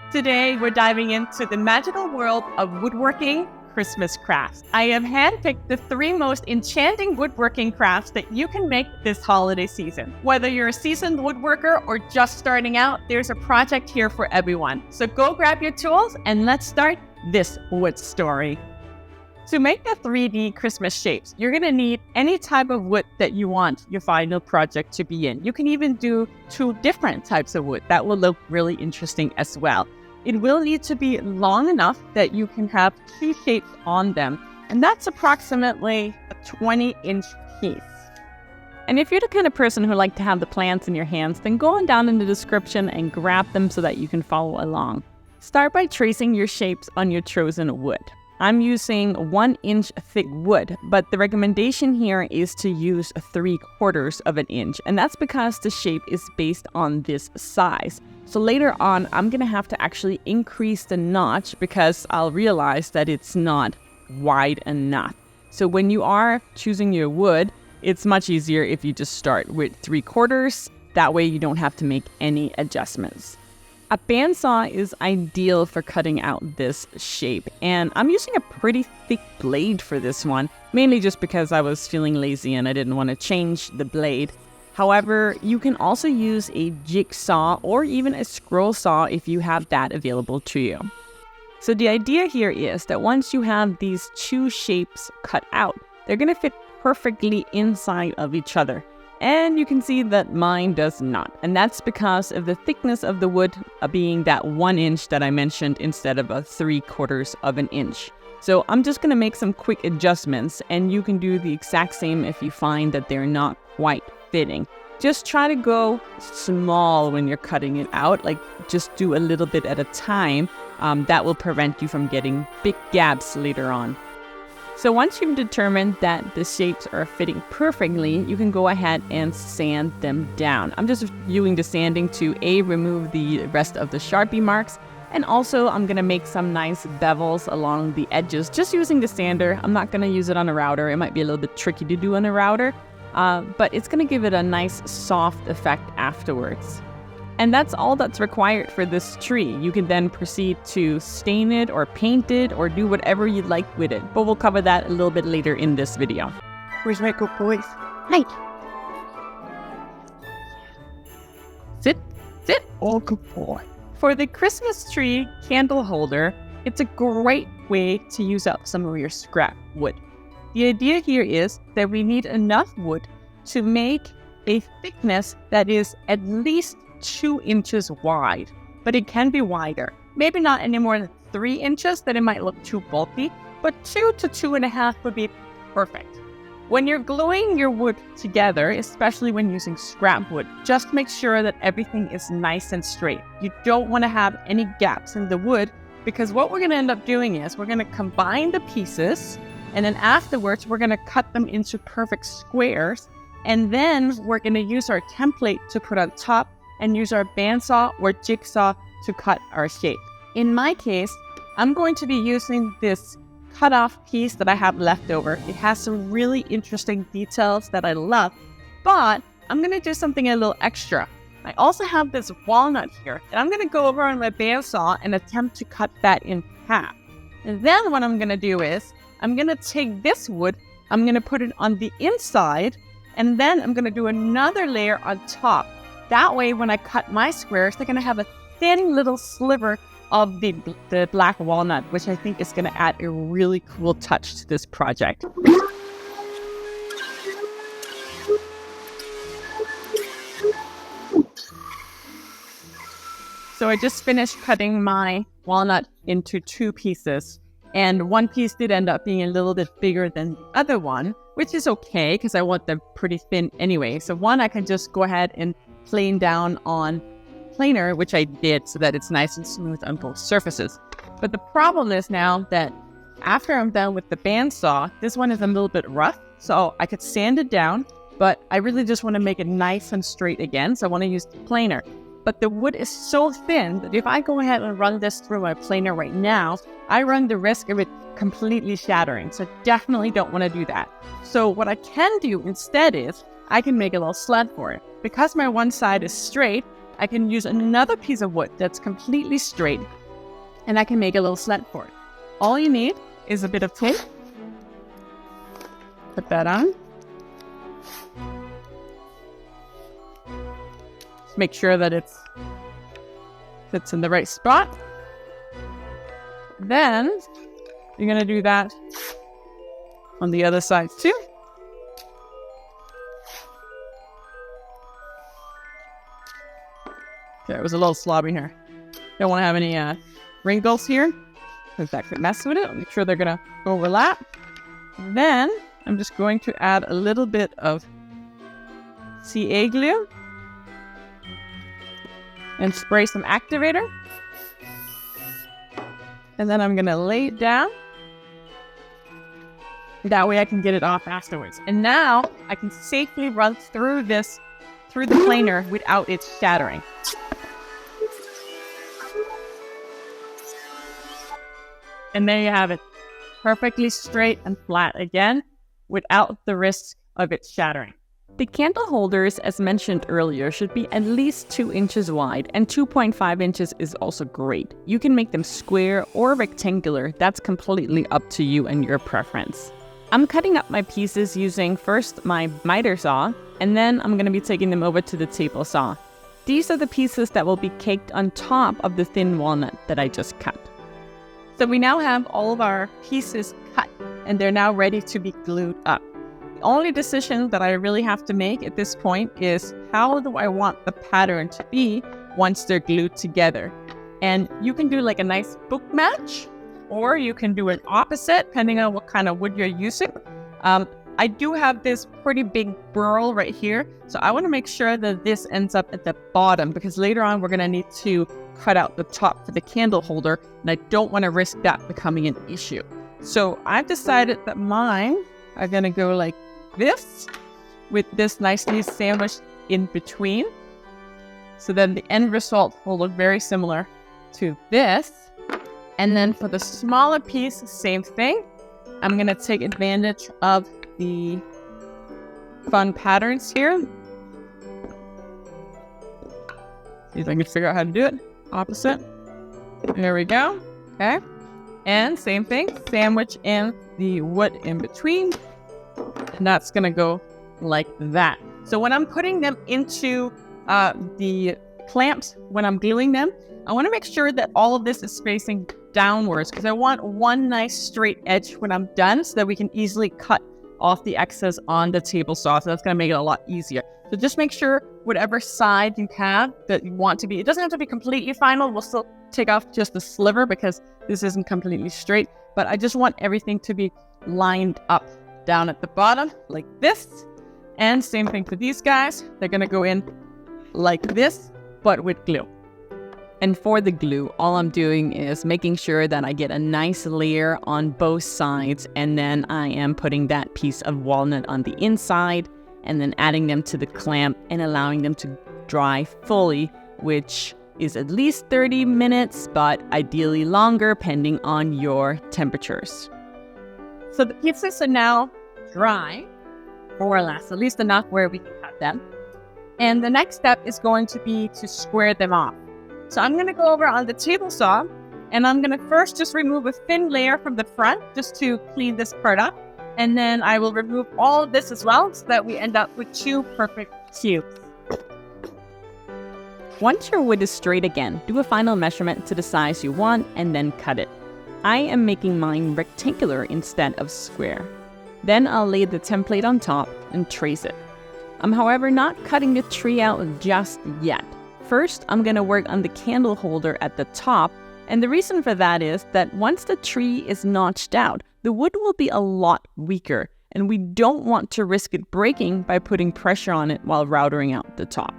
Today, we're diving into the magical world of woodworking Christmas crafts. I have handpicked the 3 most enchanting woodworking crafts that you can make this holiday season. Whether you're a seasoned woodworker or just starting out, there's a project here for everyone. So go grab your tools and let's start this wood story. To make the 3D Christmas shapes, you're going to need any type of wood that you want your final project to be in. You can even do 2 different types of wood. That will look really interesting as well. It will need to be long enough that you can have 2 shapes on them, and that's approximately a 20-inch piece. And if you're the kind of person who like to have the plans in your hands, then go on down in the description and grab them so that you can follow along. Start by tracing your shapes on your chosen wood. I'm using 1-inch thick wood, but the recommendation here is to use 3/4 of an inch, and that's because the shape is based on this size. So later on, I'm gonna have to actually increase the notch because I'll realize that it's not wide enough. So when you are choosing your wood, it's much easier if you just start with 3/4. That way you don't have to make any adjustments. A bandsaw is ideal for cutting out this shape, and I'm using a pretty thick blade for this one, mainly just because I was feeling lazy and I didn't want to change the blade. However, you can also use a jigsaw or even a scroll saw if you have that available to you. So the idea here is that once you have these 2 shapes cut out, they're going to fit perfectly inside of each other. And you can see that mine does not. And that's because of the thickness of the wood being that 1 inch that I mentioned instead of a 3/4 of an inch. So I'm just going to make some quick adjustments, and you can do the exact same if you find that they're not quite fitting. Just try to go small when you're cutting it out, like just do a little bit at a time. That will prevent you from getting big gaps later on. So once you've determined that the shapes are fitting perfectly, you can go ahead and sand them down. I'm just using the sanding to remove the rest of the Sharpie marks, and also I'm gonna make some nice bevels along the edges just using the sander. I'm not gonna use it on a router. It might be a little bit tricky to do on a router, but it's gonna give it a nice soft effect afterwards. And that's all that's required for this tree. You can then proceed to stain it or paint it or do whatever you'd like with it. But we'll cover that a little bit later in this video. Where's my good boys? Hi. Sit. Oh, good boy. For the Christmas tree candle holder, it's a great way to use up some of your scrap wood. The idea here is that we need enough wood to make a thickness that is at least 2 inches wide, but it can be wider. Maybe not any more than 3 inches, that it might look too bulky, but 2 to 2.5 would be perfect. When you're gluing your wood together, especially when using scrap wood, just make sure that everything is nice and straight. You don't want to have any gaps in the wood, because what we're going to end up doing is we're going to combine the pieces, and then afterwards we're going to cut them into perfect squares, and then we're going to use our template to put on top and use our bandsaw or jigsaw to cut our shape. In my case, I'm going to be using this cut-off piece that I have left over. It has some really interesting details that I love, but I'm going to do something a little extra. I also have this walnut here, and I'm going to go over on my bandsaw and attempt to cut that in half. And then what I'm going to do is, I'm going to take this wood, I'm going to put it on the inside, and then I'm going to do another layer on top. That way, when I cut my squares, they're going to have a thin little sliver of the black walnut, which I think is going to add a really cool touch to this project. So I just finished cutting my walnut into 2 pieces, and one piece did end up being a little bit bigger than the other one, which is okay because I want them pretty thin anyway. So one I can just go ahead and plane down on planer, which I did so that it's nice and smooth on both surfaces. But the problem is now that after I'm done with the bandsaw, this one is a little bit rough, so I could sand it down, but I really just want to make it nice and straight again, so I want to use the planer. But the wood is so thin that if I go ahead and run this through my planer right now, I run the risk of it completely shattering. So definitely don't want to do that. So what I can do instead is I can make a little sled for it. Because my one side is straight, I can use another piece of wood that's completely straight, and I can make a little slant for it. All you need is a bit of tape. Put that on. Just make sure that it fits in the right spot. Then you're going to do that on the other side too. Okay, it was a little slobby here. Don't want to have any wrinkles here, because that could mess with it. Make sure they're going to overlap. Then I'm just going to add a little bit of CA glue and spray some activator. And then I'm going to lay it down. That way I can get it off afterwards. And now I can safely run through the planer without it shattering. And there you have it. Perfectly straight and flat again, without the risk of it shattering. The candle holders, as mentioned earlier, should be at least 2 inches wide, and 2.5 inches is also great. You can make them square or rectangular. That's completely up to you and your preference. I'm cutting up my pieces using first my miter saw, and then I'm going to be taking them over to the table saw. These are the pieces that will be caked on top of the thin walnut that I just cut. So we now have all of our pieces cut, and they're now ready to be glued up. The only decision that I really have to make at this point is, how do I want the pattern to be once they're glued together? And you can do like a nice book match, or you can do an opposite, depending on what kind of wood you're using. I do have this pretty big burl right here, so I want to make sure that this ends up at the bottom, because later on we're going to need to cut out the top for the candle holder, and I don't want to risk that becoming an issue. So I've decided that mine are going to go like this, with this nicely sandwiched in between. So then the end result will look very similar to this. And then for the smaller piece, same thing. I'm going to take advantage of the fun patterns here. See if I can figure out how to do it. Opposite. There we go. Okay. And same thing, sandwich in the wood in between. And that's going to go like that. So when I'm putting them into the clamps, when I'm gluing them, I want to make sure that all of this is facing downwards, because I want one nice straight edge when I'm done, so that we can easily cut off the excess on the table saw. So that's going to make it a lot easier. So just make sure whatever side you have that you want to be, it doesn't have to be completely final. We'll still take off just the sliver because this isn't completely straight, but I just want everything to be lined up down at the bottom like this. And same thing for these guys. They're going to go in like this, but with glue. And for the glue, all I'm doing is making sure that I get a nice layer on both sides, and then I am putting that piece of walnut on the inside, and then adding them to the clamp and allowing them to dry fully, which is at least 30 minutes, but ideally longer, depending on your temperatures. So the pieces are now dry, more or less, at least enough where we can cut them. And the next step is going to be to square them off. So I'm going to go over on the table saw, and I'm going to first just remove a thin layer from the front just to clean this part up. And then I will remove all of this as well, so that we end up with 2 perfect cubes. Once your wood is straight again, do a final measurement to the size you want and then cut it. I am making mine rectangular instead of square. Then I'll lay the template on top and trace it. I'm however not cutting the tree out just yet. First, I'm going to work on the candle holder at the top, and the reason for that is that once the tree is notched out, the wood will be a lot weaker, and we don't want to risk it breaking by putting pressure on it while routering out the top.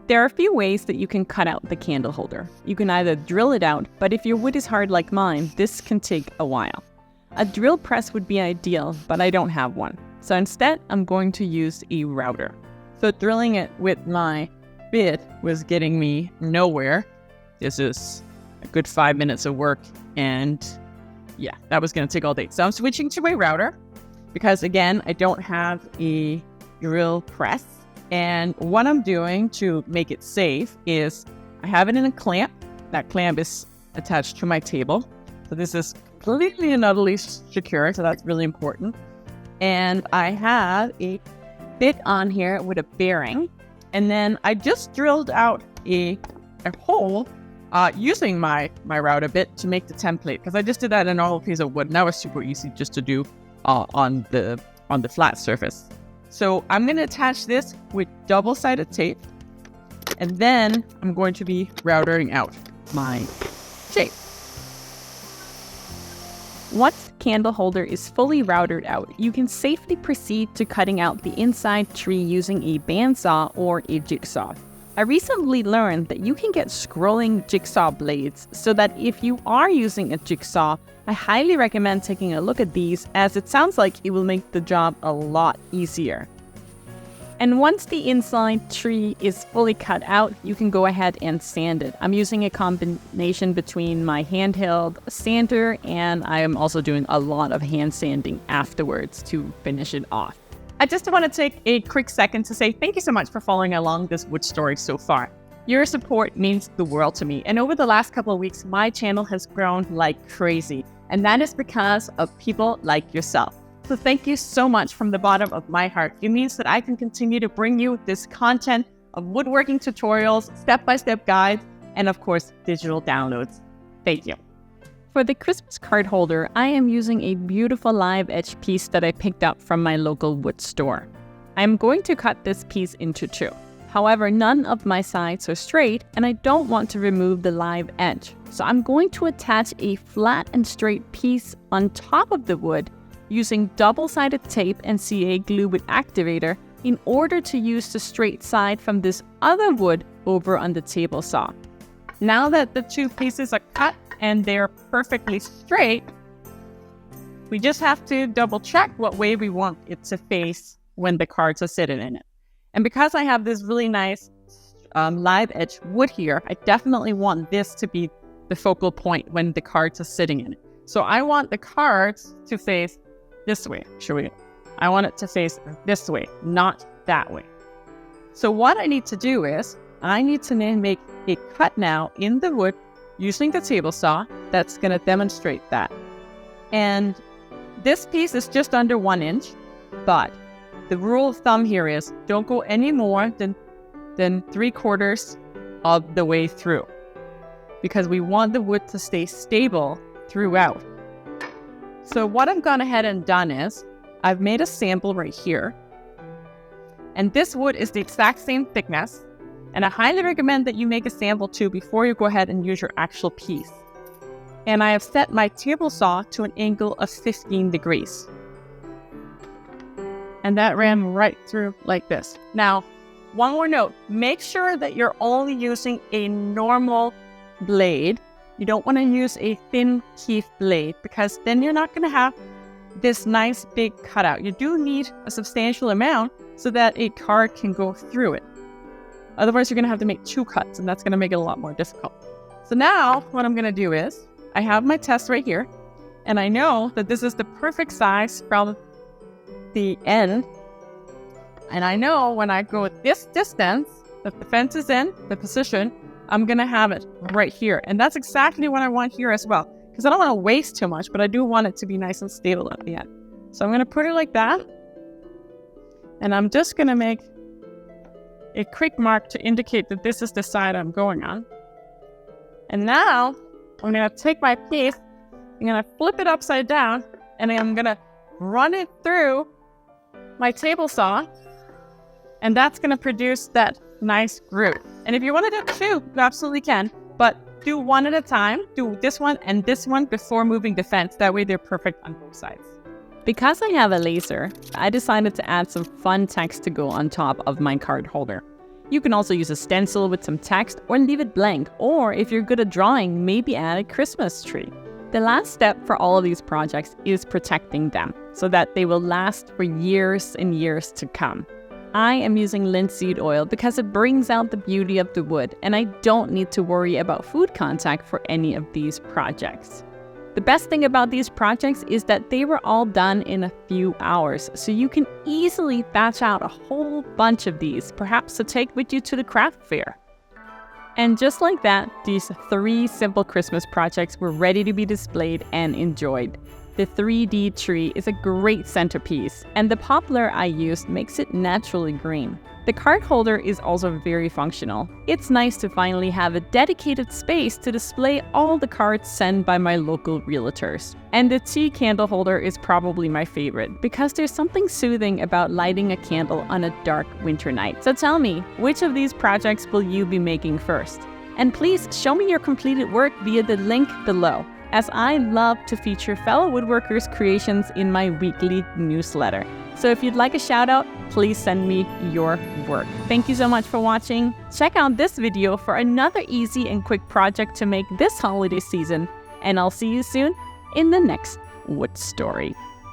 There are a few ways that you can cut out the candle holder. You can either drill it out, but if your wood is hard like mine, this can take a while. A drill press would be ideal, but I don't have one. So instead, I'm going to use a router. So drilling it with my bit was getting me nowhere. This is a good 5 minutes of work, and yeah, that was going to take all day. So I'm switching to a router because, again, I don't have a drill press. And what I'm doing to make it safe is I have it in a clamp. That clamp is attached to my table. So this is completely and utterly secure. So that's really important. And I have a bit on here with a bearing. And then I just drilled out a hole using my router bit to make the template, because I just did that in a normal piece of wood. And that was super easy just to do on the flat surface. So I'm going to attach this with double-sided tape, and then I'm going to be routering out my shape. Once the candle holder is fully routered out, you can safely proceed to cutting out the inside tree using a bandsaw or a jigsaw. I recently learned that you can get scrolling jigsaw blades, so that if you are using a jigsaw, I highly recommend taking a look at these, as it sounds like it will make the job a lot easier. And once the inside tree is fully cut out, you can go ahead and sand it. I'm using a combination between my handheld sander, and I am also doing a lot of hand sanding afterwards to finish it off. I just want to take a quick second to say thank you so much for following along this wood story so far. Your support means the world to me. And over the last couple of weeks, my channel has grown like crazy. And that is because of people like yourself. So thank you so much from the bottom of my heart. It means that I can continue to bring you this content of woodworking tutorials, step-by-step guides, and of course, digital downloads. Thank you. For the Christmas card holder, I am using a beautiful live edge piece that I picked up from my local wood store. I'm going to cut this piece into two. However, none of my sides are straight, and I don't want to remove the live edge. So I'm going to attach a flat and straight piece on top of the wood using double-sided tape and CA glue with activator in order to use the straight side from this other wood over on the table saw. Now that the two pieces are cut and they're perfectly straight, we just have to double check what way we want it to face when the cards are sitting in it. And because I have this really nice live edge wood here, I definitely want this to be the focal point when the cards are sitting in it. So I want the cards to face this way. I want it to face this way, not that way. So what I need to do is I need to make a cut now in the wood using the table saw that's going to demonstrate that. And this piece is just under 1 inch, but the rule of thumb here is don't go any more than 3/4 of the way through, because we want the wood to stay stable throughout. So what I've gone ahead and done is I've made a sample right here, and this wood is the exact same thickness. And I highly recommend that you make a sample too before you go ahead and use your actual piece. And I have set my table saw to an angle of 15 degrees. And that ran right through like this. Now, one more note, make sure that you're only using a normal blade. You don't want to use a thin keef blade, because then you're not going to have this nice big cutout. You do need a substantial amount so that a card can go through it. Otherwise, you're going to have to make 2 cuts, and that's going to make it a lot more difficult. So now what I'm going to do is I have my test right here, and I know that this is the perfect size from the end. And I know when I go this distance that the fence is in the position, I'm going to have it right here. And that's exactly what I want here as well, because I don't want to waste too much, but I do want it to be nice and stable at the end. So I'm going to put it like that. And I'm just going to make a quick mark to indicate that this is the side I'm going on. And now I'm going to take my piece, I'm going to flip it upside down, and I'm going to run it through my table saw, and that's going to produce that nice groove. And if you want to do 2, you absolutely can, but do 1 at a time. Do this one and this one before moving the fence. That way they're perfect on both sides. Because I have a laser, I decided to add some fun text to go on top of my card holder. You can also use a stencil with some text or leave it blank, or if you're good at drawing, maybe add a Christmas tree. The last step for all of these projects is protecting them so that they will last for years and years to come. I am using linseed oil because it brings out the beauty of the wood, and I don't need to worry about food contact for any of these projects. The best thing about these projects is that they were all done in a few hours, so you can easily batch out a whole bunch of these, perhaps to take with you to the craft fair. And just like that, these 3 simple Christmas projects were ready to be displayed and enjoyed. The 3D tree is a great centerpiece, and the poplar I used makes it naturally green. The card holder is also very functional. It's nice to finally have a dedicated space to display all the cards sent by my local realtors. And the tea candle holder is probably my favorite, because there's something soothing about lighting a candle on a dark winter night. So tell me, which of these projects will you be making first? And please show me your completed work via the link below, as I love to feature fellow woodworkers' creations in my weekly newsletter. So if you'd like a shout out, please send me your work. Thank you so much for watching. Check out this video for another easy and quick project to make this holiday season, and I'll see you soon in the next Wood Story.